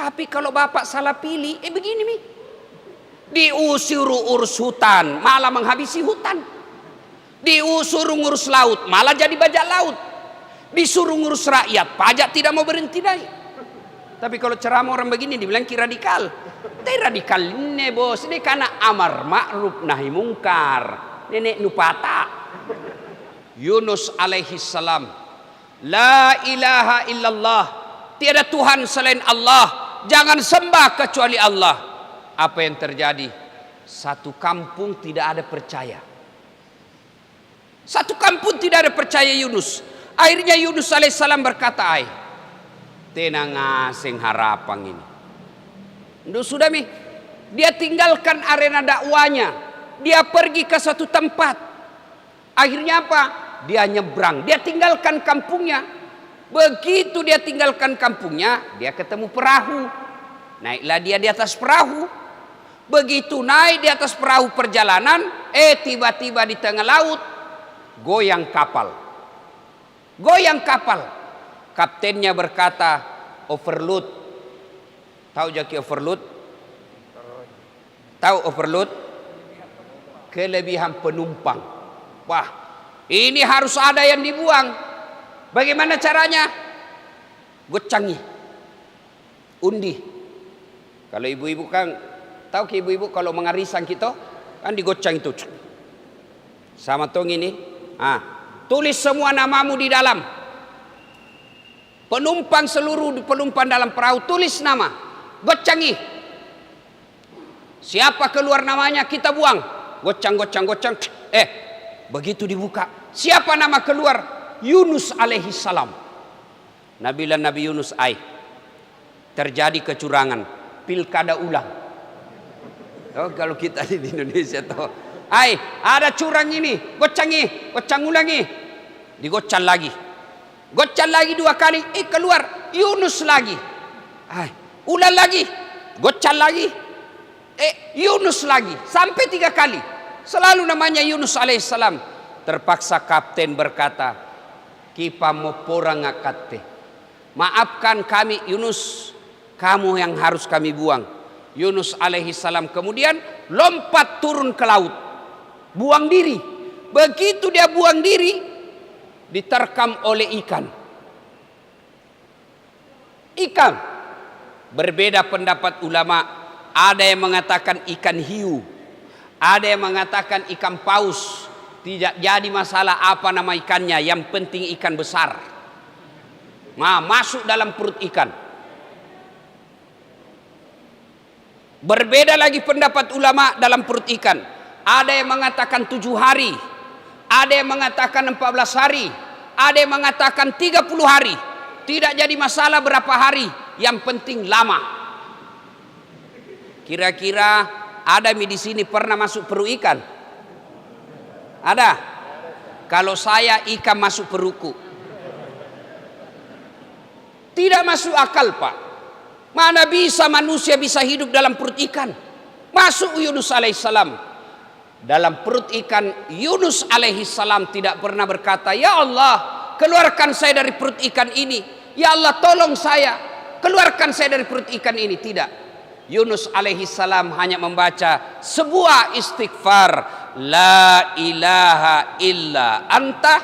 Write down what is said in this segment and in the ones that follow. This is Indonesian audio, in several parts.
Tapi kalau bapak salah pilih, begini mi. Diusir urus hutan, malah menghabisi hutan. Diusur ngurus laut, malah jadi bajak laut. Disuruh ngurus rakyat, pajak tidak mau berhenti naik. Tapi kalau ceramah orang begini dibilang radikal. Tapi radikal ini bos, ini karena amar ma'ruf nahi mungkar. Nenek nupata. Yunus alaihi salam, la ilaha illallah, tiada Tuhan selain Allah. Jangan sembah kecuali Allah. Apa yang terjadi? Satu kampung tidak ada percaya. Satu kampung tidak ada percaya Yunus. Akhirnya Yunus alaihissalam berkata, tenang asing harapan ini. Sudah mi, dia tinggalkan arena dakwanya. Dia pergi ke satu tempat. Akhirnya apa? Dia nyebrang. Dia tinggalkan kampungnya. Begitu dia tinggalkan kampungnya, dia ketemu perahu. Naiklah dia di atas perahu. Begitu naik di atas perahu perjalanan, tiba-tiba di tengah laut goyang kapal. Goyang kapal. Kaptennya berkata, overload. Tahu jaki overload? Tahu overload? Kelebihan penumpang. Wah, ini harus ada yang dibuang. Bagaimana caranya? Gocangi, undi. Kalau ibu-ibu kan tahu ke ibu-ibu kalau mengarisan kita kan digocang itu. Sama tong ini, tulis semua namamu di dalam. Penumpang seluruh penumpang dalam perahu tulis nama, gocangi. Siapa keluar namanya kita buang. Gocang. Begitu dibuka, siapa nama keluar? Yunus alaihi salam. Nabi Yunus terjadi kecurangan, pilkada ulang. Kalau kita di Indonesia tuh, ada curang ini, gocang ulangi, digocang lagi, gocang lagi 2 kali, keluar Yunus lagi, ulang lagi, gocang lagi, Yunus lagi, sampai 3 kali, selalu namanya Yunus alaihissalam. Terpaksa kapten berkata, kipa mau porang ngakate. Maafkan kami Yunus, kamu yang harus kami buang. Yunus alaihi salam kemudian lompat turun ke laut, buang diri. Begitu dia buang diri, diterkam oleh ikan. Ikan. Berbeda pendapat ulama. Ada yang mengatakan ikan hiu, ada yang mengatakan ikan paus. Tidak jadi masalah apa nama ikannya, yang penting ikan besar. Masuk dalam perut ikan. Berbeda lagi pendapat ulama dalam perut ikan. Ada yang mengatakan 7 hari, ada yang mengatakan 14 hari, ada yang mengatakan 30 hari. Tidak jadi masalah berapa hari, yang penting lama. Kira-kira ada di sini pernah masuk perut ikan? Ada? Kalau saya ikan masuk perutku. Tidak masuk akal pak. Mana bisa manusia bisa hidup dalam perut ikan? Masuk Yunus alaihissalam. Dalam perut ikan Yunus alaihissalam tidak pernah berkata, ya Allah keluarkan saya dari perut ikan ini. Ya Allah tolong saya, keluarkan saya dari perut ikan ini. Tidak. Yunus alaihissalam hanya membaca sebuah istighfar. La ilaha illa anta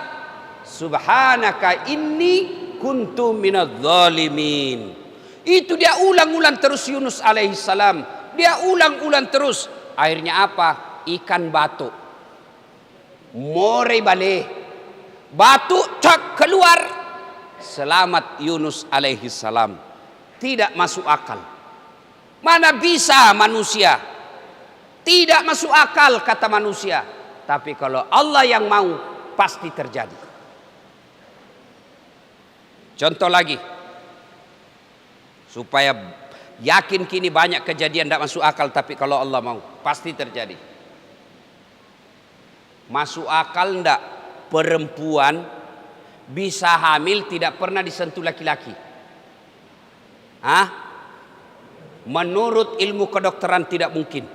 subhanaka inni kuntu minadz zalimin. Itu dia ulang-ulang terus Yunus alaihissalam. Dia ulang-ulang terus. Akhirnya apa? Ikan batu. More bale. Batu cak keluar. Selamat Yunus alaihissalam. Tidak masuk akal. Mana bisa manusia? Tidak masuk akal kata manusia. Tapi kalau Allah yang mau pasti terjadi. Contoh lagi. Supaya yakin kini banyak kejadian tidak masuk akal. Tapi kalau Allah mau pasti terjadi. Masuk akal enggak perempuan bisa hamil tidak pernah disentuh laki-laki? Menurut ilmu kedokteran tidak mungkin.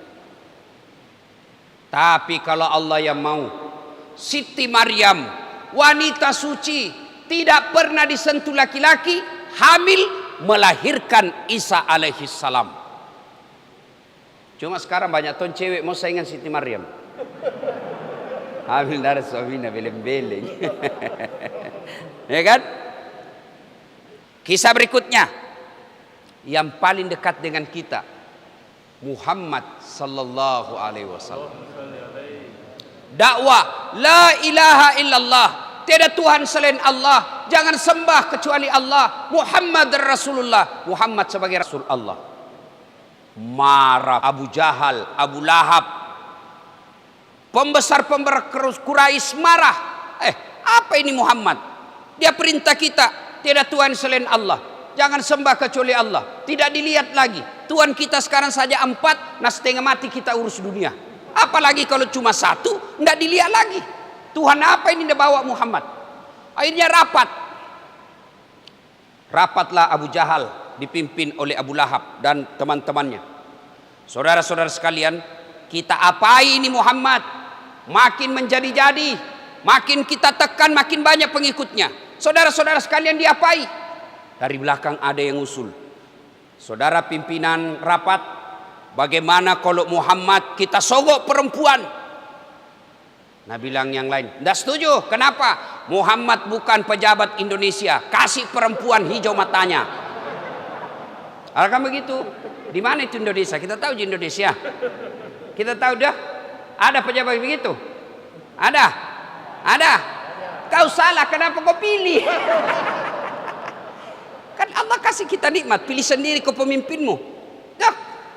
Tapi kalau Allah yang mau, Siti Maryam, wanita suci, tidak pernah disentuh laki-laki, hamil melahirkan Isa alaihissalam. Cuma sekarang banyak ton cewek mau saingan Siti Maryam. Hamil darah suaminya beleng-beleng. Ya kan? Kisah berikutnya yang paling dekat dengan kita, Muhammad sallallahu alaihi wasallam. Dakwah la ilaha illallah, tiada Tuhan selain Allah, jangan sembah kecuali Allah, Muhammad Rasulullah, Muhammad sebagai Rasul Allah. Marah Abu Jahal, Abu Lahab, pembesar-pembesar Quraisy marah. Apa ini Muhammad? Dia perintah kita, tiada Tuhan selain Allah, jangan sembah kecuali Allah, tidak dilihat lagi. Tuhan kita sekarang saja 4, nah setengah mati kita urus dunia. Apalagi kalau cuma 1, tidak dilihat lagi. Tuhan apa ini dia bawa Muhammad? Akhirnya rapatlah Abu Jahal dipimpin oleh Abu Lahab dan teman-temannya. Saudara-saudara sekalian, kita apai ini Muhammad? Makin menjadi-jadi, makin kita tekan, makin banyak pengikutnya. Saudara-saudara sekalian, diapai? Dari belakang ada yang usul. Saudara pimpinan rapat, bagaimana kalau Muhammad kita sogok perempuan? Nah bilang yang lain, tidak setuju. Kenapa? Muhammad bukan pejabat Indonesia, kasih perempuan hijau matanya. Akan begitu? Di mana itu Indonesia? Kita tahu di Indonesia. Kita tahu dah. Ada pejabat begitu? Ada? Kau salah, kenapa kau pilih? Kan Allah kasih kita nikmat, pilih sendiri kau pemimpinmu. Dah,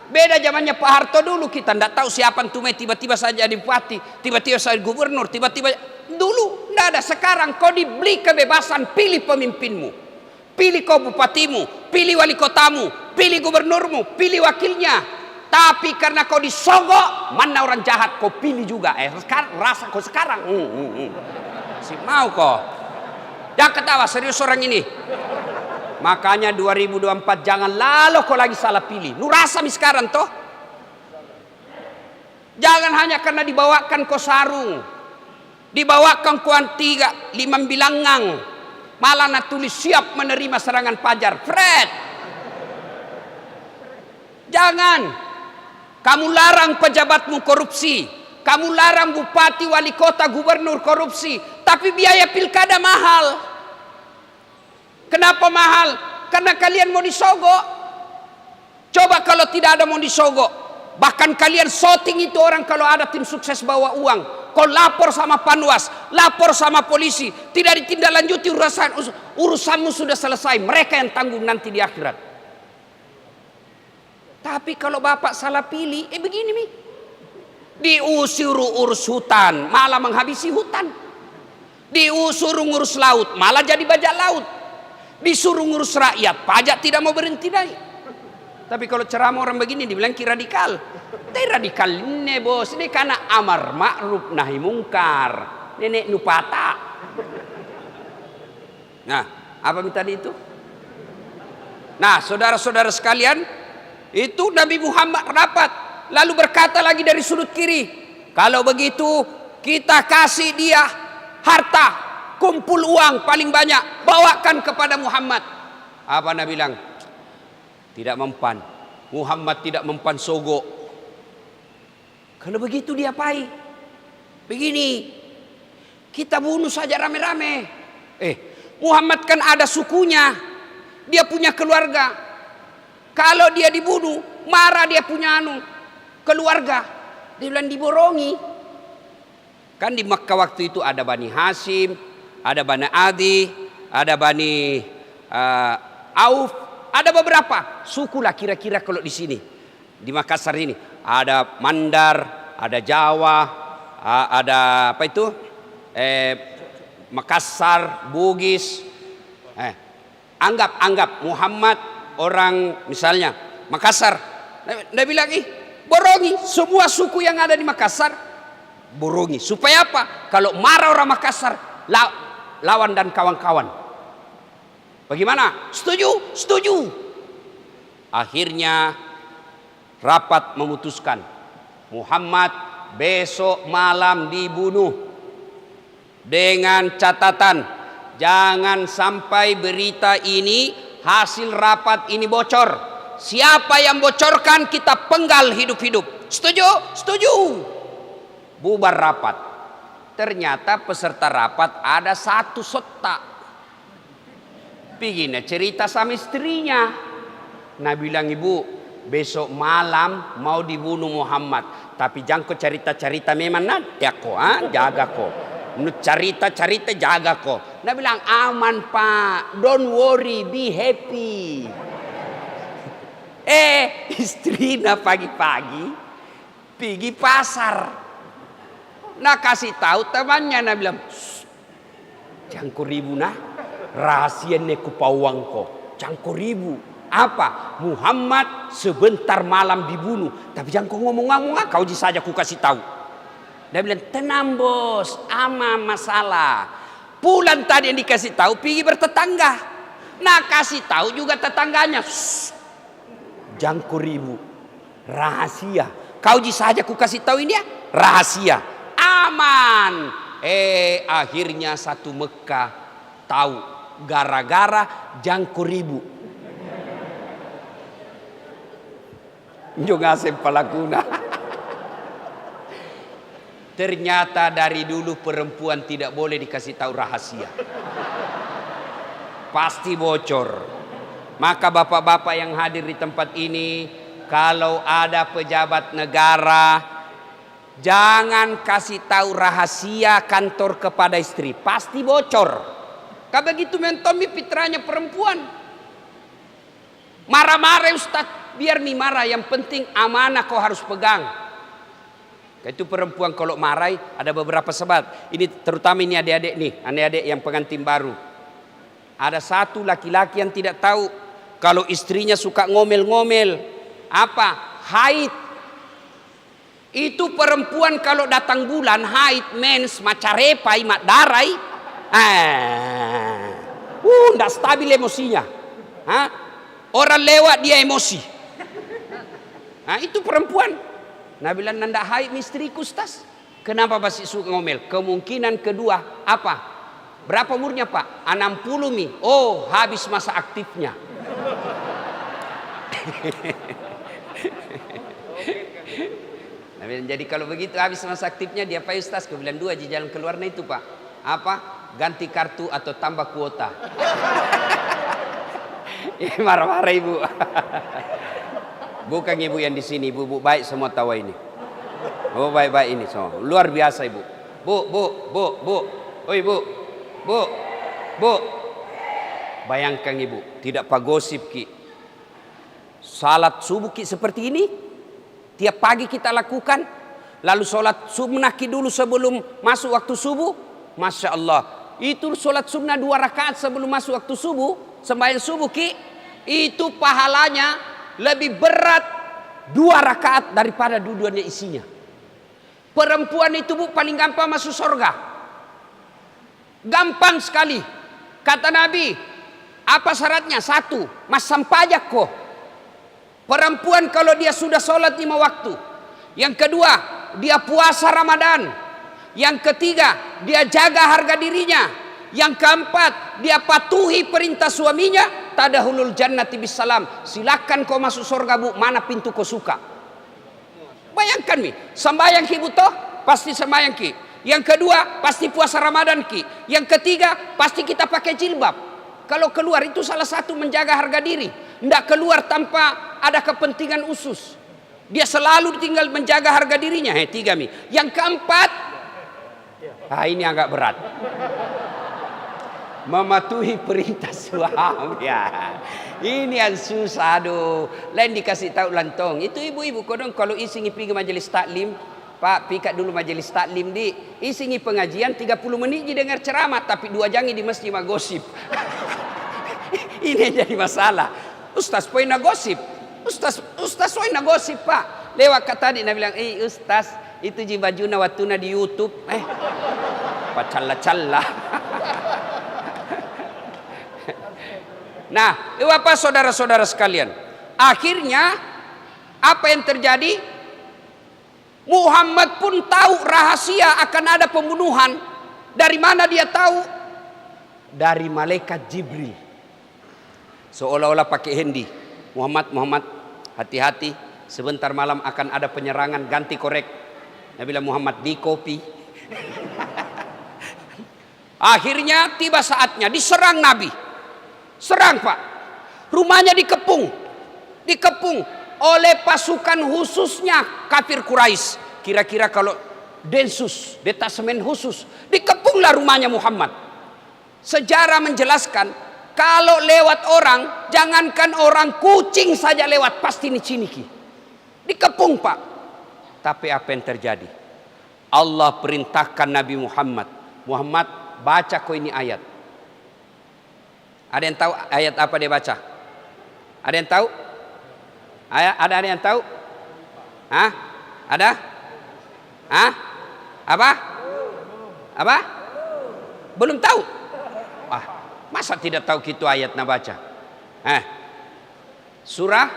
beda zamannya Pak Harto dulu, kita tidak tahu siapa tume, tiba-tiba saja jadi bupati, tiba-tiba saja gubernur, tiba-tiba dulu tidak ada. Sekarang kau diberi kebebasan, pilih pemimpinmu, pilih kau bupatimu, pilih wali kotamu, pilih gubernurmu, pilih wakilnya. Tapi karena kau disogok, mana orang jahat kau pilih juga. Sekarang rasa kau sekarang. Si mau kau. Jangan ketawa, serius orang ini. Makanya 2024 jangan lalu kau lagi salah pilih. Lu rasa sekarang toh. Jangan hanya karena dibawakan kau sarung, dibawakan kau 3, 5 bilangang, malah nak tulis siap menerima serangan fajar. Fred, jangan. Kamu larang pejabatmu korupsi, kamu larang bupati, wali kota, gubernur korupsi, tapi biaya pilkada mahal. Kenapa mahal? Karena kalian mau disogok. Coba kalau tidak ada mau disogok, bahkan kalian shooting itu orang kalau ada tim sukses bawa uang, kau lapor sama Panwas, lapor sama polisi, tidak ditindaklanjuti urusanmu sudah selesai, mereka yang tanggung nanti di akhirat. Tapi kalau bapak salah pilih, begini mi, diusir urus hutan, malah menghabisi hutan. Disuruh ngurus laut, malah jadi bajak laut. Disuruh ngurus rakyat, pajak tidak mau berhenti naik. Tapi kalau ceramah orang begini dibilang radikal. Tapi radikal ini bos, ini karena amar ma'ruf nahi mungkar, nenek nupata. Nah, apa tadi itu? Nah, saudara-saudara sekalian, itu Nabi Muhammad rapat, lalu berkata lagi dari sudut kiri, kalau begitu kita kasih dia harta, kumpul uang paling banyak, bawakan kepada Muhammad. Apa Nabi bilang? Tidak mempan. Muhammad tidak mempan sogok. Kalau begitu diapai? Begini, kita bunuh saja rame-rame. Muhammad kan ada sukunya, dia punya keluarga. Kalau dia dibunuh, marah dia punya keluarga. Dia bilang diborongi. Kan di Makkah waktu itu ada Bani Hashim, ada Bani Adi, ada Bani Auf, ada beberapa suku lah kira-kira kalau di sini. Di Makassar ini ada Mandar, ada Jawa, ada apa itu? Makassar, Bugis. Anggap Muhammad orang misalnya Makassar, dia bilang borongi semua suku yang ada di Makassar, borongi. Supaya apa? Kalau marah orang Makassar, lawan dan kawan-kawan. Bagaimana? Setuju? Setuju. Akhirnya rapat memutuskan Muhammad besok malam dibunuh, dengan catatan jangan sampai berita ini hasil rapat ini bocor. Siapa yang bocorkan kita penggal hidup-hidup. Setuju? Setuju. Bubar rapat. Ternyata peserta rapat ada satu sotak. Pigina cerita sama istrinya. Nah bilang, ibu besok malam mau dibunuh Muhammad. Tapi jangan kau cerita-cerita memang nanti aku jaga kau. Menurut cerita-cerita jaga kau. Nah bilang aman pak, don't worry, be happy. Istrinya pagi-pagi pergi pasar. Nah kasih tahu temannya, nah bilang, jangan kau ribu nah, rahasia neku pawang kau, jangan kau ribu. Apa? Muhammad sebentar malam dibunuh. Tapi jangan kau ngomong-ngomong, kau saja ku kasih tahu. Dia bilang, tenang bos, aman masalah. Pulang tadi yang dikasih tahu, pergi bertetangga. Nah kasih tahu juga tetangganya. Jangan kau ribu, rahasia. Kau saja ku kasih tahu ini ya, rahasia, aman. Akhirnya satu Mekah tahu gara-gara jangan kau ribu. Juga sepalakuna. Ternyata dari dulu perempuan tidak boleh dikasih tahu rahasia. Pasti bocor. Maka bapak-bapak yang hadir di tempat ini, kalau ada pejabat negara, jangan kasih tahu rahasia kantor kepada istri. Pasti bocor. Kalau begitu mentomi fitranya perempuan. Marah-marah Ustaz. Biar mi marah, yang penting amanah kau harus pegang. Itu perempuan kalau marah ada beberapa sebab. Ini terutama ini adik-adik nih, adik-adik yang pengantin baru. Ada satu laki-laki yang tidak tahu kalau istrinya suka ngomel-ngomel. Apa? Haid. Itu perempuan kalau datang bulan haid, mens, macarepai, mak darai. Nggak stabil emosinya. Orang lewat dia emosi. Nah itu perempuan. Nah bilang nanda haid istriku Ustaz. Kenapa masih suka ngomel? Kemungkinan kedua apa? Berapa umurnya pak? 60 mi. Oh habis masa aktifnya. Nah, jadi kalau begitu habis masa aktifnya dia apa Ustaz? Aku bilang 2 jalan keluarnya itu pak. Apa? Ganti kartu atau tambah kuota. Marah-marah ibu. Bukan ibu yang di sini, ibu baik semua tahu ini. Oh baik-baik ini semua, luar biasa ibu. Bu, oh ibu, bu. Bayangkan ibu, tidak pak gosip ki. Salat subuh ki seperti ini, tiap pagi kita lakukan. Lalu salat sunnah ki dulu sebelum masuk waktu subuh. Masya Allah, itu salat sunnah 2 rakaat sebelum masuk waktu subuh, sembahyang subuh ki, itu pahalanya lebih berat 2 rakaat daripada dua-duanya isinya. Perempuan itu bu paling gampang masuk surga. Gampang sekali. Kata Nabi, apa syaratnya? 1, masam pajak kok. Perempuan kalau dia sudah sholat 5 waktu. Yang kedua, dia puasa Ramadan. Yang ketiga, dia jaga harga dirinya. Yang keempat, dia patuhi perintah suaminya. Tadahulul jannati bisalam. Silakan kau masuk surga bu, mana pintu kau suka. Bayangkan mi, sembahyang ki butoh, pasti sembahyang ki. Yang kedua, pasti puasa Ramadan ki. Yang ketiga, pasti kita pakai jilbab. Kalau keluar itu salah satu menjaga harga diri. Tidak keluar tanpa ada kepentingan usus. Dia selalu tinggal menjaga harga dirinya. 3 mi. Yang keempat, ini agak berat. Mematuhi perintah suami ya. Ini yang susah aduh. Lain dikasih tahu lantong. Itu ibu-ibu kodong kalau isingi pergi majelis taklim, Pak pikat dulu majelis taklim di isingi pengajian 30 menit dengar ceramah tapi 2 jangi di masjid gosip. Ini yang jadi masalah. Ustaz poin gosip. Ustaz poin gosip Pak. Lewat kata tadi nak bilang, Ustaz itu ji bajuna watuna di YouTube. Pacalla-calla. Nah, apa saudara-saudara sekalian? Akhirnya apa yang terjadi? Muhammad pun tahu rahasia akan ada pembunuhan. Dari mana dia tahu? Dari malaikat Jibril. Seolah-olah pakai hendi. Muhammad, hati-hati. Sebentar malam akan ada penyerangan, ganti korek. Nabi bilang, Muhammad, di kopi. Akhirnya tiba saatnya diserang Nabi. Serang Pak. Rumahnya dikepung. Dikepung oleh pasukan khususnya kafir Quraisy. Kira-kira kalau Densus, detasemen khusus. Dikepunglah rumahnya Muhammad. Sejarah menjelaskan, kalau lewat orang, jangankan orang, kucing saja lewat pasti diciniki. Dikepung Pak. Tapi apa yang terjadi? Allah perintahkan Nabi Muhammad. Muhammad, baca kau ini ayat. Ada yang tahu ayat apa dia baca? Ada yang tahu? Ada yang tahu? Hah? Ada? Hah? Apa? Apa? Belum tahu? Wah, masa tidak tahu gitu ayat nak baca? Surah?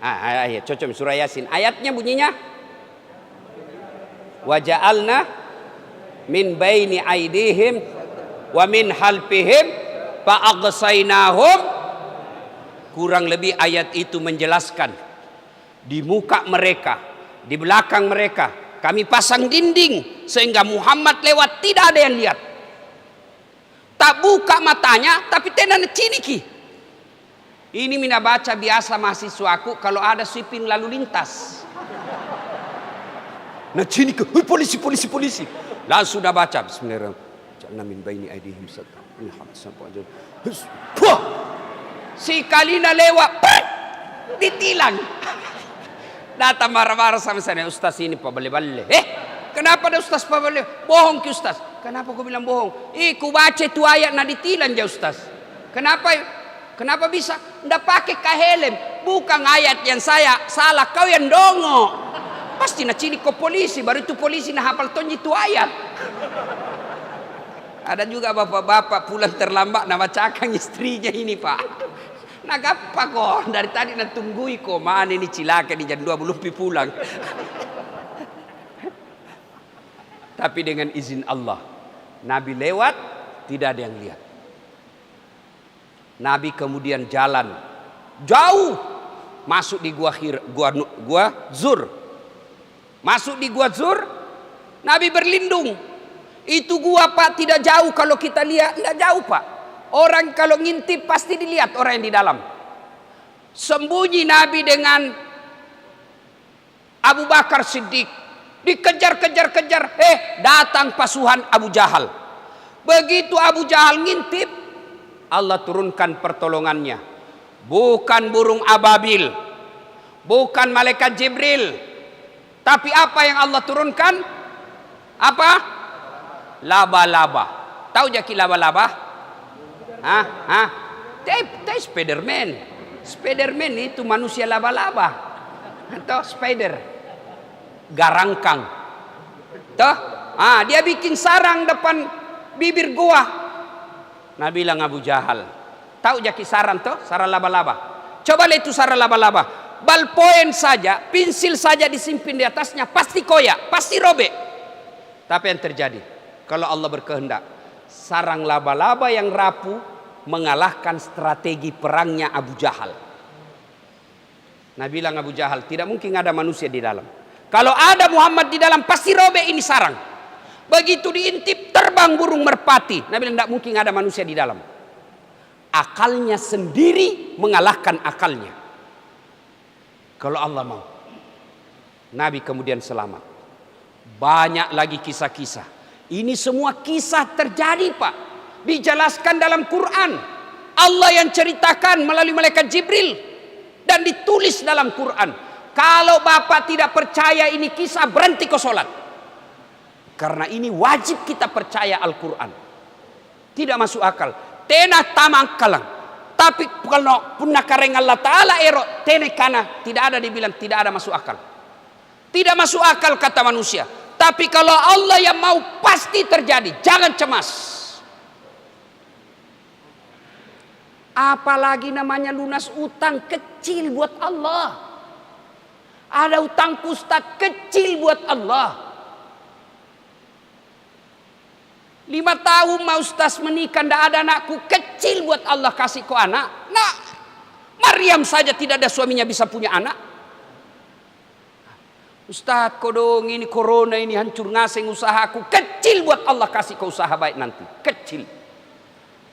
Ayat cocok surah Yasin. Ayatnya bunyinya wa ja'alna min baini aidihim wa min halfihim fa aghsaynahum. Kurang lebih ayat itu menjelaskan di muka mereka, di belakang mereka kami pasang dinding sehingga Muhammad lewat tidak ada yang lihat. Tak buka matanya tapi tenan ciniki. Ini mina baca biasa mahasiswaku kalau ada sweeping lalu lintas. Nah ciniki, polisi. Langsung sudah baca bismillahirrahmanirrahim. Ja'alna min baini aidihim si Kalina lewat, ditilang. Datang marah-marah sama saya, Ustaz ini Pak bale-bale. Kenapa ada Ustaz Pak bale? Bohong ke Ustaz. Kenapa kau bilang bohong? Ku baca tu ayat na ditilang ya Ustaz. Kenapa bisa? Ndak pakai kahelem. Bukan ayat yang saya salah, kau yang dongo. Pasti na cini kau polisi, baru itu polisi na hafal tonji tu ayat. Ada juga bapak-bapak pulang terlambat na bacakan istrinya ini Pak. Nagapa kok dari tadi nak tunggui kok mana ini cilaka di jam 2 belum pulang. Tapi dengan izin Allah, Nabi lewat tidak ada yang lihat. Nabi kemudian jalan jauh masuk di gua Zur. Masuk di gua Zur, Nabi berlindung. Itu gua Pak tidak jauh kalau kita lihat, tidak jauh Pak. Orang kalau ngintip pasti dilihat orang yang di dalam. Sembunyi Nabi dengan Abu Bakar Siddiq. Dikejar-kejar. Datang pasukan Abu Jahal. Begitu Abu Jahal ngintip, Allah turunkan pertolongannya. Bukan burung ababil. Bukan malaikat Jibril. Tapi apa yang Allah turunkan? Apa? Laba-laba. Tahu jaki laba-laba? Itu Spiderman itu manusia laba-laba. Atau spider. Garangkang. Toh? Dia bikin sarang depan bibir gua. Nabi bilang Abu Jahal. Tahu jaki sarang toh? Sarang laba-laba. Coba lihat itu sarang laba-laba. Balpoen saja, pensil saja disimpan di atasnya pasti koyak, pasti robek. Tapi yang terjadi kalau Allah berkehendak, sarang laba-laba yang rapuh mengalahkan strategi perangnya Abu Jahal. Nabi bilang Abu Jahal, tidak mungkin ada manusia di dalam. Kalau ada Muhammad di dalam pasti robek ini sarang. Begitu diintip terbang burung merpati. Nabi bilang tidak mungkin ada manusia di dalam. Akalnya sendiri mengalahkan akalnya. Kalau Allah mau. Nabi kemudian selamat. Banyak lagi kisah-kisah. Ini semua kisah terjadi Pak. Dijelaskan dalam Quran. Allah yang ceritakan melalui malaikat Jibril. Dan ditulis dalam Quran. Kalau Bapak tidak percaya ini kisah, berhenti ke sholat. Karena ini wajib kita percaya Al-Quran. Tidak masuk akal. Tenah tamang kalang. Tapi kalau punna kareng Allah Ta'ala ero tenekana tidak ada dibilang tidak ada masuk akal. Tidak masuk akal kata manusia. Tapi kalau Allah yang mau pasti terjadi. Jangan cemas. Apalagi namanya lunas utang kecil buat Allah. Ada utang ustaz kecil buat Allah. 5 tahun mau Ustaz menikah, ndak ada anakku. Kecil buat Allah kasih kau anak. Nah, Maryam saja tidak ada suaminya bisa punya anak. Ustaz, kodong ini corona ini hancur ngaseng usahaku. Kecil buat Allah kasih kau usaha baik nanti. Kecil.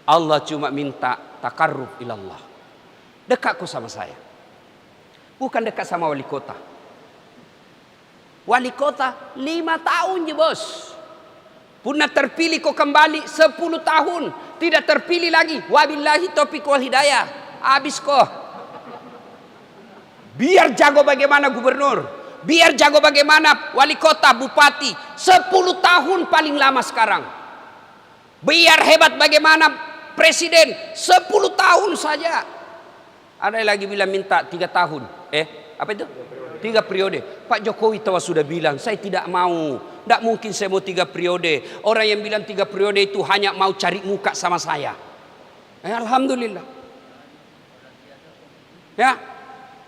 Allah cuma minta takarruf ilallah. Dekat kau sama saya. Bukan dekat sama wali kota. Wali kota 5 tahun je bos. Pernah terpilih kau kembali 10 tahun. Tidak terpilih lagi. Wabillahi taufiq wal hidayah. Habis kau. Biar jago bagaimana gubernur. Biar jago bagaimana wali kota, bupati. 10 tahun paling lama sekarang. Biar hebat bagaimana presiden. 10 tahun saja. Ada yang lagi bilang minta 3 tahun. Apa itu? 3 periode. Pak Jokowi tahu sudah bilang, saya tidak mau. Tidak mungkin saya mau 3 periode. Orang yang bilang 3 periode itu hanya mau cari muka sama saya. Alhamdulillah. Ya,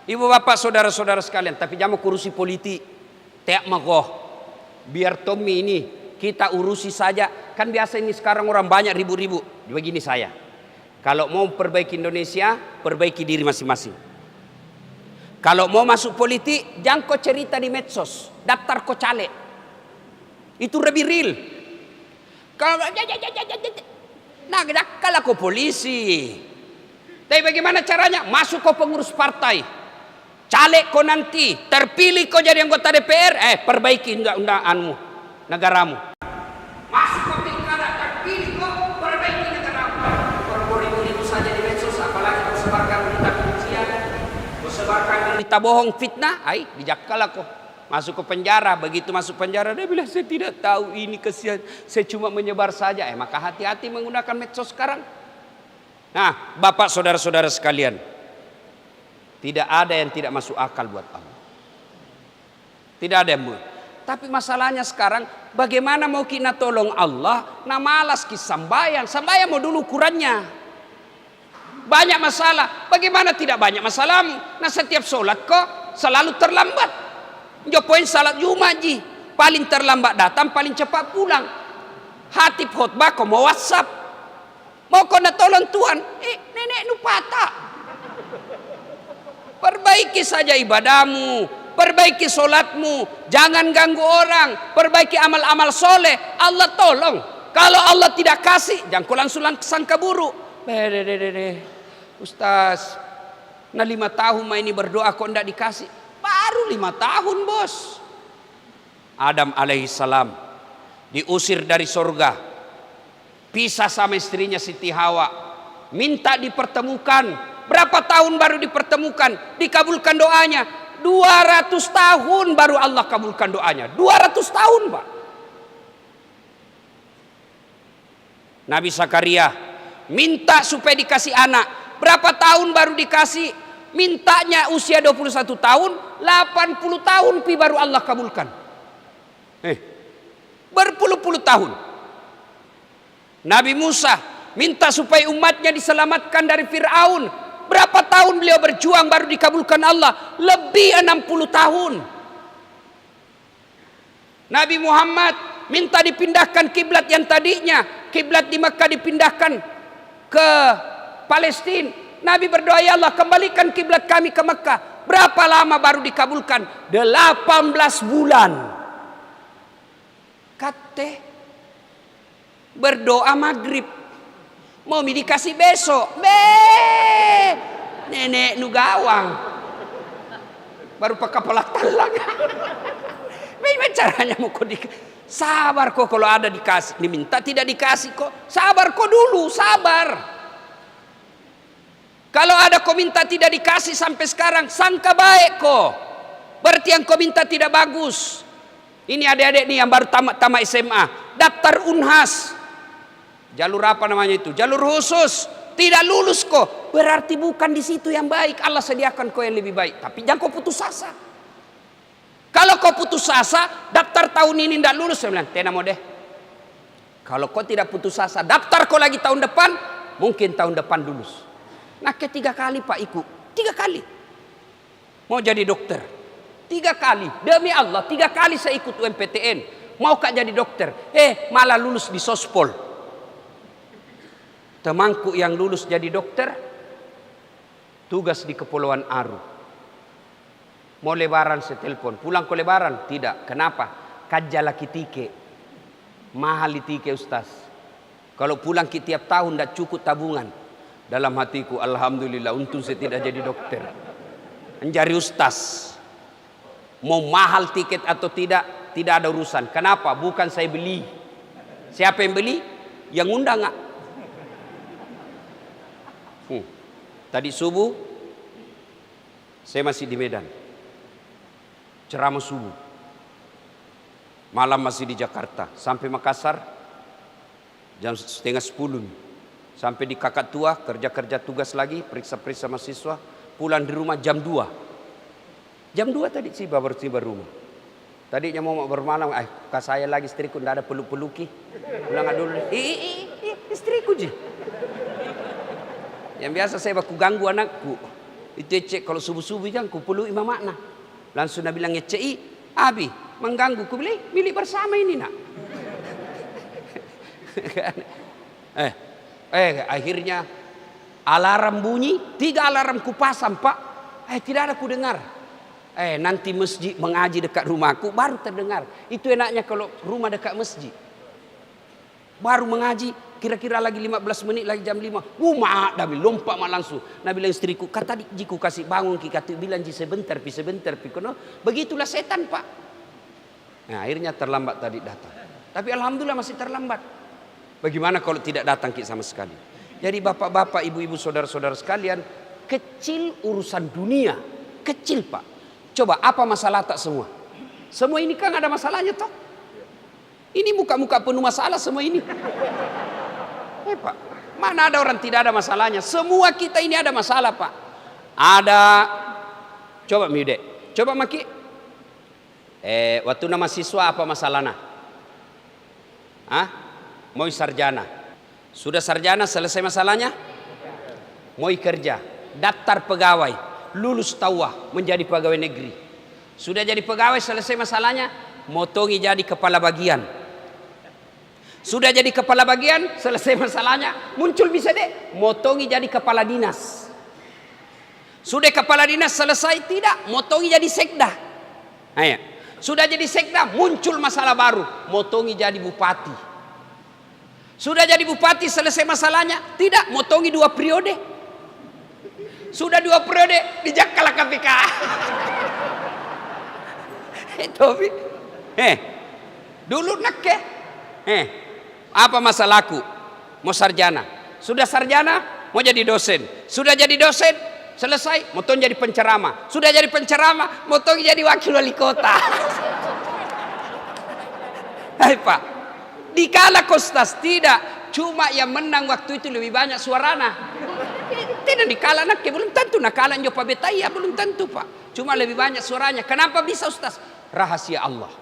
ibu bapak saudara-saudara sekalian. Tapi jangan kurusi politik. Tiap magoh. Biar Tommy ini kita urusi saja. Kan biasa ini sekarang orang banyak ribu-ribu. Begini saya. Kalau mau perbaiki Indonesia, perbaiki diri masing-masing. Kalau mau masuk politik, jangan kau cerita di medsos. Daftar kau caleg. Itu lebih real. Kalau nah, kalau kau polisi. Tapi bagaimana caranya? Masuk kau pengurus partai. Caleg kau nanti. Terpilih kau jadi anggota DPR. Perbaiki undang-undangmu. Negaramu. Masuk kau pilkada. Terpilih kau. Perbaiki negaramu. Kalau itu saja di medsos. Apalagi kau sebarkan berita kebencian. Kau sebarkan berita bohong, fitnah. Dijakal kau. Masuk ke penjara. Begitu masuk penjara, dia bilang saya tidak tahu ini, kesian, saya cuma menyebar saja. Maka hati-hati menggunakan medsos sekarang. Nah, bapak saudara-saudara sekalian, tidak ada yang tidak masuk akal buat Allah. Tidak ada yang buat. Tapi masalahnya sekarang, bagaimana mau kita tolong Allah? Nah, malas kisah sambayang. Sambayang mau dulu ukurannya. Banyak masalah. Bagaimana tidak banyak masalahmu? Nah, setiap sholat kok selalu terlambat. Jopoin salat Jumat ji, paling terlambat datang, paling cepat pulang. Hatib khutbah kau mau WhatsApp, mau kau nak tolong Tuhan, nenek nu patah. Perbaiki saja ibadahmu, perbaiki solatmu, jangan ganggu orang, perbaiki amal-amal soleh. Allah tolong. Kalau Allah tidak kasih, jangan kau langsung sangka buruk. Ustaz, nah 5 tahun ini berdoa kok tidak dikasih. Baru 5 tahun bos. Adam alaihissalam diusir dari surga, pisah sama istrinya Siti Hawa, minta dipertemukan. Berapa tahun baru dipertemukan, dikabulkan doanya? 200 tahun baru Allah kabulkan doanya. 200 tahun Pak. Nabi Zakaria minta supaya dikasih anak. Berapa tahun baru dikasih? Mintanya usia 21 tahun, 80 tahun baru Allah kabulkan. Berpuluh-puluh tahun. Nabi Musa minta supaya umatnya diselamatkan dari Fir'aun. Berapa tahun beliau berjuang baru dikabulkan Allah? Lebih 60 tahun. Nabi Muhammad minta dipindahkan kiblat yang tadinya kiblat di Mekah dipindahkan ke Palestina. Nabi berdoa, ya Allah kembalikan kiblat kami ke Mekah. Berapa lama baru dikabulkan? 18 bulan. Kate berdoa maghrib, mau dikasih besok. Nenek nu gawang. Baru pakai pelak talang. Bagaimana caranya mau kau sabar kok kalau ada dikasih, diminta tidak dikasih kok. Sabar kok dulu, sabar. Kalau ada kau minta tidak dikasih sampai sekarang, sangka baik kok. Berarti yang kau minta tidak bagus. Ini adik-adik nih yang baru tamat SMA, daftar Unhas. Jalur apa namanya itu? Jalur khusus. Tidak lulus kok. Berarti bukan di situ yang baik. Allah sediakan kau yang lebih baik. Tapi jangan kau putus asa. Kalau kau putus asa, daftar tahun ini tidak lulus, saya bilang, tena mau deh. Kalau kau tidak putus asa, daftar kau lagi tahun depan, mungkin tahun depan lulus. Nah, 3 kali Pak ikut, 3 kali. Mau jadi dokter, 3 kali. Demi Allah, 3 kali saya ikut UMPTN. Mau kak jadi dokter? Malah lulus di sospol. Temanku yang lulus jadi dokter, tugas di Kepulauan Aru. Mau lebaran saya telepon, pulang ke lebaran? Tidak. Kenapa? Kajala kitike. Mahal tike Ustaz. Kalau pulang tiap tahun tidak cukup tabungan. Dalam hatiku, alhamdulillah, untung saya tidak jadi dokter. Menjadi Ustaz. Mau mahal tiket atau tidak ada urusan. Kenapa? Bukan saya beli. Siapa yang beli? Yang undang nggak? Tadi subuh saya masih di Medan, ceramah subuh. Malam masih di Jakarta, sampai Makassar jam 9:30. Sampai di Kakatua kerja tugas lagi, periksa mahasiswa. Pulang di rumah jam 2. Jam 2 tadi baru tiba rumah. Tadinya mau bermalam, kak saya lagi istriku tidak ada peluk-peluki. Pulang dulu. Istriku je. Yang biasa saya baku ganggu anakku. Itu cek kalau subuh-subuh jangan ku peluk imam makna. Langsung dia bilang cek, Abi mengganggu. Ku bilang milik bersama ini nak. Akhirnya alarm bunyi, 3 alarm ku pasang pak. Tidak ada ku dengar. Nanti masjid mengaji dekat rumahku baru terdengar. Itu enaknya kalau rumah dekat masjid. Baru mengaji, kira-kira lagi 15 menit lagi jam 5. Mak dah lompat mak langsung. Nah bilang istriku, kata jiku kasih bangun ki kata bilang ji sebentar pi. Kono begitulah setan pak. Nah akhirnya terlambat tadi datang. Tapi alhamdulillah masih terlambat. Bagaimana kalau tidak datang ki sama sekali? Jadi bapak-bapak, ibu-ibu, saudara-saudara sekalian, kecil urusan dunia, kecil pak. Coba apa masalah tak semua? Semua ini kan ada masalahnya toh. Ini muka-muka penuh masalah semua ini. Pak, mana ada orang tidak ada masalahnya? Semua kita ini ada masalah pak. Ada. Coba Miude, coba Maki. Waktu nama siswa apa masalahnya? Mau sarjana. Sudah sarjana selesai masalahnya? Mau kerja, daftar pegawai, lulus tawah menjadi pegawai negeri. Sudah jadi pegawai selesai masalahnya? Motongi jadi kepala bagian. Sudah jadi kepala bagian, selesai masalahnya, muncul bisa deh, motongi jadi kepala dinas. Sudah kepala dinas selesai, tidak, motongi jadi sekda. Sudah jadi sekda, muncul masalah baru, motongi jadi bupati. Sudah jadi bupati, selesai masalahnya, tidak, motongi 2 periode. Sudah 2 periode, dijakala KPK. Dulu nak apa masalahku? Mau sarjana. Sudah sarjana, mau jadi dosen. Sudah jadi dosen, selesai, mau jadi penceramah. Sudah jadi penceramah, mau jadi wakil wali kota. Hai Pak, dikala kostas tidak, cuma yang menang waktu itu lebih banyak suarana. Tidak dikala nak, belum tentu nakala nyoba betaya, belum tentu Pak. Cuma lebih banyak suaranya. Kenapa bisa Ustaz? Rahasia Allah.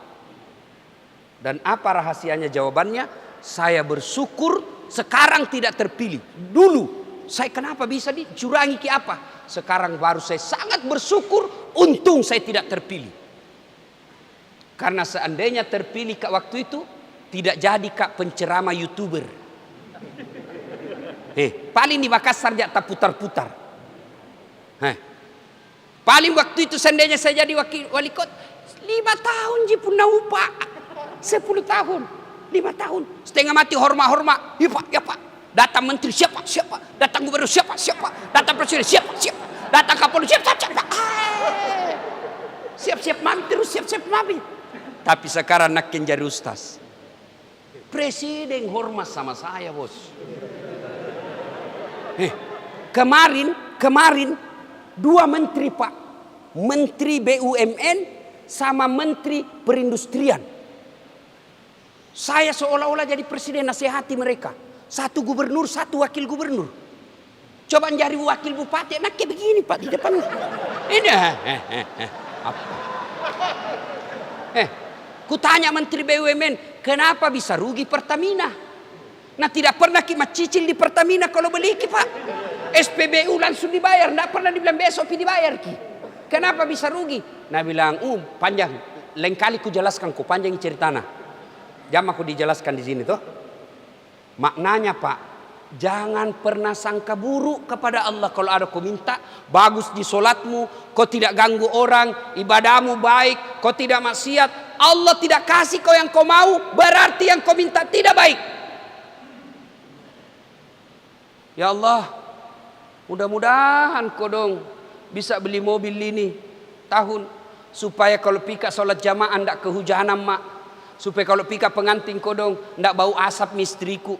Dan apa rahasianya? Jawabannya, saya bersyukur sekarang tidak terpilih. Dulu saya kenapa bisa dicurangi ke apa? Sekarang baru saya sangat bersyukur untung saya tidak terpilih. Karena seandainya terpilih kak waktu itu, tidak jadi kak penceramah YouTuber. Paling di Makassar jatah putar-putar. Paling waktu itu seandainya saya jadi wali kota, 5 tahun je pun upah. 10 tahun, 5 tahun, setengah mati hormat. Ya pak, datang menteri siapa, datang gubernur siapa, datang presiden siapa, datang kapolri siapa. Siap-siap mati, siap-siap mati. Tapi sekarang nak jadi ustaz. Presiden hormat sama saya bos. Kemarin 2 menteri pak, menteri BUMN sama menteri perindustrian. Saya seolah-olah jadi presiden nasihati mereka. 1 gubernur, 1 wakil gubernur. Coba cari wakil bupati, enak kayak begini Pak di depan. Ini. Kutanya menteri BUMN, kenapa bisa rugi Pertamina? Nah tidak pernah kita cicil di Pertamina kalau beli Pak. SPBU langsung dibayar, tidak pernah dibilang besok dibayar Ki. Kenapa bisa rugi? Nah bilang, panjang. Lain kali ku jelaskan ku panjang ceritanya. Jam aku dijelaskan di sini tuh. Maknanya Pak, jangan pernah sangka buruk kepada Allah. Kalau ada kau minta bagus di solatmu, kau tidak ganggu orang, ibadahmu baik, kau tidak maksiat, Allah tidak kasih kau yang kau mau, berarti yang kau minta tidak baik. Ya Allah, mudah-mudahan kau dong bisa beli mobil ini tahun, supaya kalau pika solat jamaah ndak kehujanan mak, supaya kalau pika pengantin kau dong ndak bau asap mistriku.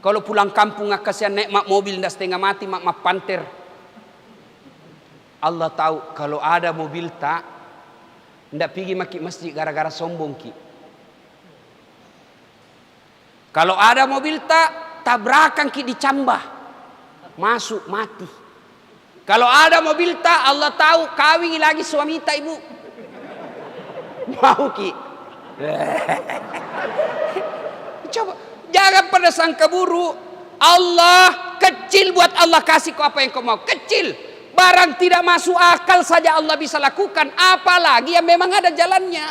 Kalau pulang kampung nggak kasihan naik mak mobil ndak setengah mati mak panter. Allah tahu kalau ada mobil tak ndak pergi maki masjid gara-gara sombong ki. Kalau ada mobil tak tabrakan ki dicambah masuk mati. Kalau ada mobil tak Allah tahu kawin lagi suami tak ibu mau ki. Coba jangan pada sangka buruk. Allah kecil buat Allah kasih kau apa yang kau mau. Kecil. Barang tidak masuk akal saja Allah bisa lakukan. Apalagi yang memang ada jalannya.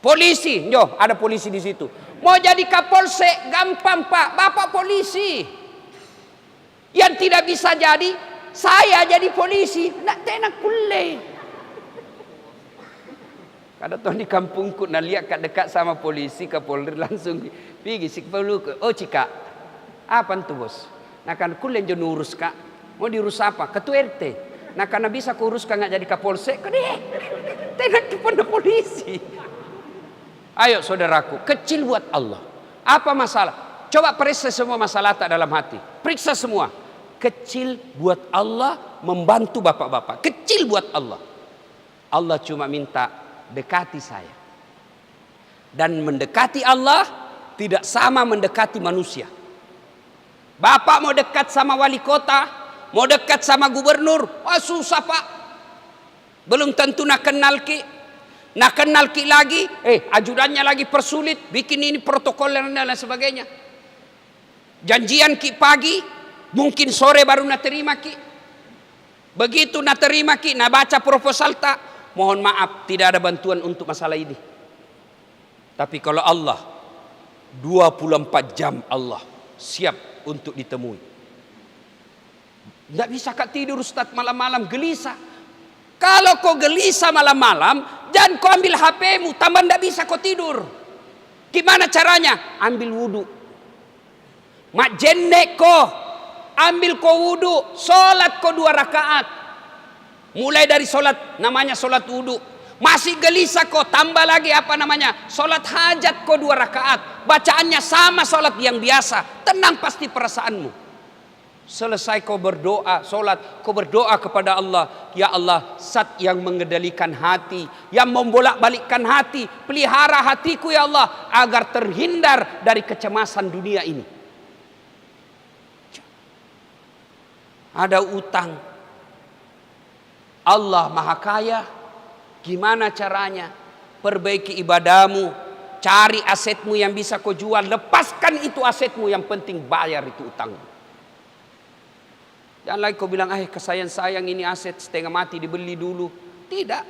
Polisi. Yo, ada polisi di situ. Mau jadi kapolsek gampang Pak. Bapak polisi. Yang tidak bisa jadi saya jadi polisi. Nak tenak kulle. Ada tuh di kampungku nak lihat kat dekat sama polisi Kapolri langsung pergi sik perlu ke oh cika apa tu bos nak kan kulen jo urus kak mau diurus apa ketua RT nak karena bisa kuruskan nggak jadi kapolsek kade tenak kepada polisi. Ayo saudaraku, kecil buat Allah apa masalah, coba periksa semua masalah tak dalam hati, periksa semua. Kecil buat Allah membantu bapak-bapak, kecil buat Allah. Allah cuma minta dekati saya. Dan mendekati Allah tidak sama mendekati manusia. Bapak mau dekat sama wali kota, mau dekat sama gubernur, wah susah Pak. Belum tentu nak kenal ki. Nak kenal ki lagi, ajudannya lagi persulit, bikin ini protokol dan lain sebagainya. Janjian ki pagi, mungkin sore baru nak terima ki. Begitu nak terima ki, nak baca proposal tak, mohon maaf tidak ada bantuan untuk masalah ini. Tapi kalau Allah 24 jam Allah siap untuk ditemui. Tidak bisa kak tidur Ustaz malam-malam gelisah. Kalau kau gelisah malam-malam jangan kau ambil HP-mu, tambah tidak bisa kau tidur. Gimana caranya? Ambil wudu. Mak jenek kau, ambil kau wudu, solat kau 2 rakaat. Mulai dari solat namanya solat wudu. Masih gelisah kau tambah lagi apa namanya solat hajat kau 2 rakaat. Bacaannya sama solat yang biasa. Tenang pasti perasaanmu. Selesai kau berdoa solat, kau berdoa kepada Allah. Ya Allah, Zat yang mengendalikan hati, yang membolak-balikkan hati, pelihara hatiku ya Allah agar terhindar dari kecemasan dunia ini. Ada utang. Allah Maha Kaya, gimana caranya? Perbaiki ibadahmu, cari asetmu yang bisa kau jual, lepaskan itu asetmu, yang penting bayar itu utangmu. Jangan lagi kau bilang, kesayang-sayang ini aset setengah mati dibeli dulu. Tidak,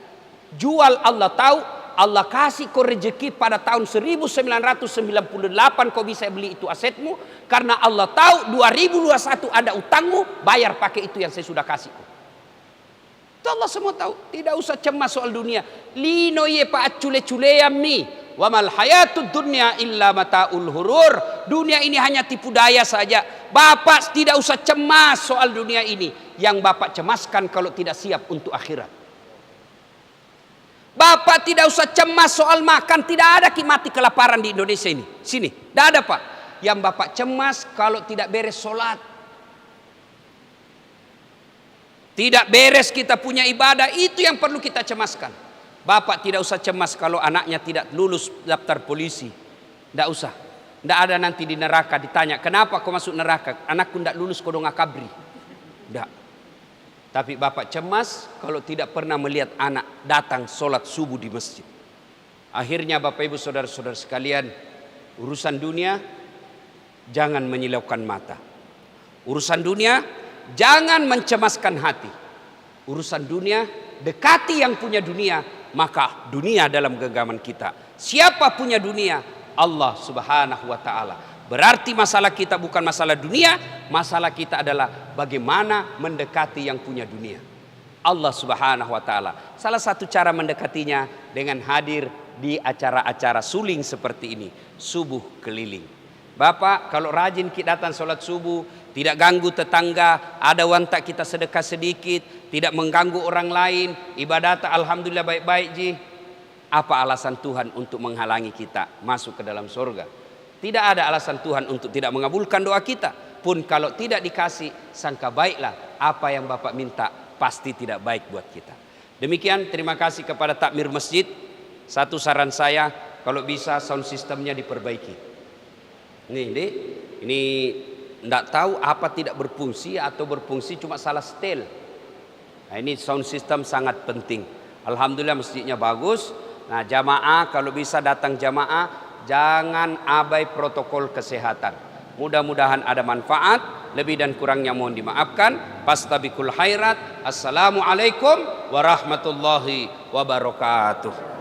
jual. Allah tahu, Allah kasih kau rezeki pada tahun 1998 kau bisa beli itu asetmu, karena Allah tahu 2021 ada utangmu, bayar pakai itu yang saya sudah kasih. Itu Allah semua tahu. Tidak usah cemas soal dunia. Lino ye pa cule-cule yammi. Wa mal hayatud dunya illa mataul hurur. Dunia ini hanya tipu daya saja. Bapak tidak usah cemas soal dunia ini. Yang Bapak cemaskan kalau tidak siap untuk akhirat. Bapak tidak usah cemas soal makan. Tidak ada mati kelaparan di Indonesia ini. Sini. Tidak ada Pak. Yang Bapak cemas kalau tidak beres sholat. Tidak beres kita punya ibadah, itu yang perlu kita cemaskan. Bapak tidak usah cemas kalau anaknya tidak lulus daftar polisi. Tidak usah. Tidak ada nanti di neraka ditanya, kenapa kau masuk neraka? Anakku tidak lulus kau dong akabri. Tidak. Tapi Bapak cemas kalau tidak pernah melihat anak datang sholat subuh di masjid. Akhirnya Bapak Ibu Saudara-saudara sekalian, urusan dunia jangan menyilaukan mata. Urusan dunia jangan mencemaskan hati. Urusan dunia, dekati yang punya dunia, maka dunia dalam genggaman kita. Siapa punya dunia? Allah Subhanahu wa ta'ala. Berarti masalah kita bukan masalah dunia, masalah kita adalah bagaimana mendekati yang punya dunia, Allah Subhanahu wa ta'ala. Salah satu cara mendekatinya dengan hadir di acara-acara suling seperti ini, subuh keliling. Bapak, kalau rajin kita datang sholat subuh, tidak ganggu tetangga, ada wantak kita sedekah sedikit, tidak mengganggu orang lain, ibadat alhamdulillah baik-baik ji. Apa alasan Tuhan untuk menghalangi kita masuk ke dalam surga? Tidak ada alasan Tuhan untuk tidak mengabulkan doa kita. Pun kalau tidak dikasih, sangka baiklah apa yang Bapak minta pasti tidak baik buat kita. Demikian, terima kasih kepada takmir masjid. Satu saran saya, kalau bisa sound systemnya diperbaiki. Ini tidak tahu apa tidak berfungsi atau berfungsi cuma salah setel. Nah, ini sound system sangat penting. Alhamdulillah masjidnya bagus. Nah, jamaah kalau bisa datang jamaah, jangan abai protokol kesehatan. Mudah-mudahan ada manfaat. Lebih dan kurangnya mohon dimaafkan. Fastabiqul khairat. Assalamualaikum warahmatullahi wabarakatuh.